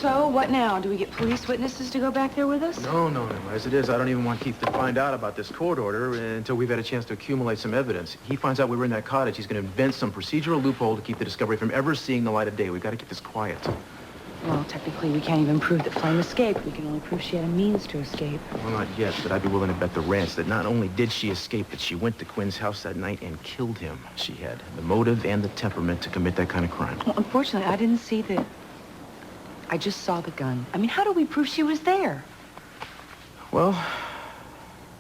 So, what now? Do we get police witnesses to go back there with us? No. As it is, I don't even want Keith to find out about this court order until we've had a chance to accumulate some evidence. He finds out we were in that cottage, he's going to invent some procedural loophole to keep the discovery from ever seeing the light of day. We've got to keep this quiet. Well, technically, we can't even prove that Flame escaped. We can only prove she had a means to escape. Well, not yet, but I'd be willing to bet the ranch that not only did she escape, but she went to Quinn's house that night and killed him. She had the motive and the temperament to commit that kind of crime. Well, unfortunately, I didn't see the... I just saw the gun. I mean, how do we prove she was there? Well,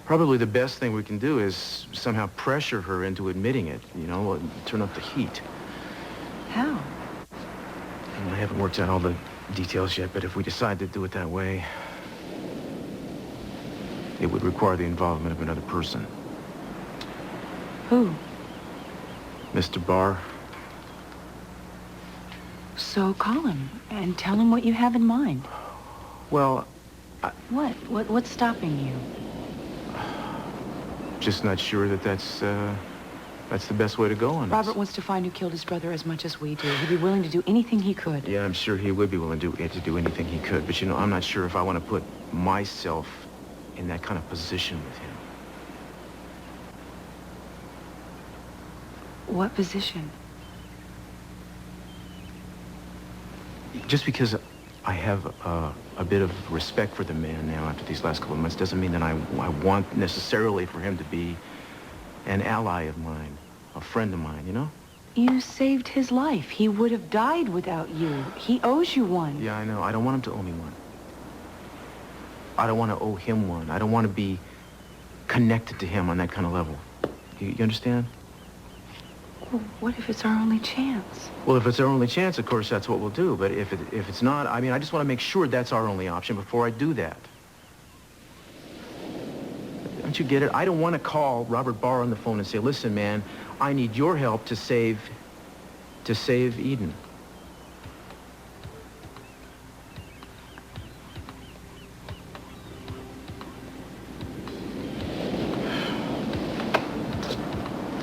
probably the best thing we can do is somehow pressure her into admitting it, you know, turn up the heat. How? I haven't worked out all the details yet, but if we decide to do it that way, it would require the involvement of another person. Who? Mr. Barr. So call him and tell him what you have in mind. Well, What? What's stopping you? just not sure that that's the best way to go on this. Robert wants to find who killed his brother as much as we do. He'd be willing to do anything he could. Yeah, I'm sure he would be willing to do anything he could. But, you know, I'm not sure if I want to put myself in that kind of position with him. What position? Just because I have a bit of respect for the man now after these last couple of months doesn't mean that I want necessarily for him to be an ally of mine, a friend of mine, you know? You saved his life. He would have died without you. He owes you one. Yeah, I know. I don't want him to owe me one. I don't want to owe him one. I don't want to be connected to him on that kind of level. You understand? Well, what if it's our only chance? Well, if it's our only chance, of course, that's what we'll do. But if it's not, I mean, I just want to make sure that's our only option before I do that. Don't you get it? I don't want to call Robert Barr on the phone and say, listen, man, I need your help to save Eden.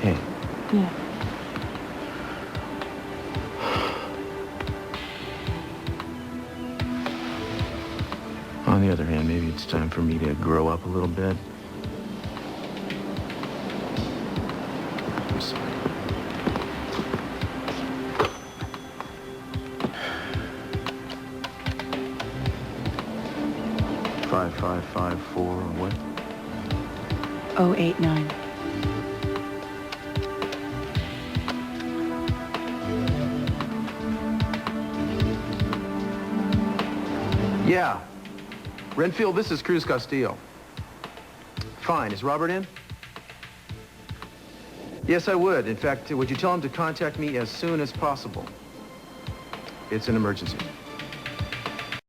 Hey. Yeah. On the other hand, maybe it's time for me to grow up a little bit. I'm sorry. 5554 or what? 089. Yeah. Renfield, this is Cruz Castillo. Fine. Is Robert in? Yes, I would. In fact, would you tell him to contact me as soon as possible? It's an emergency.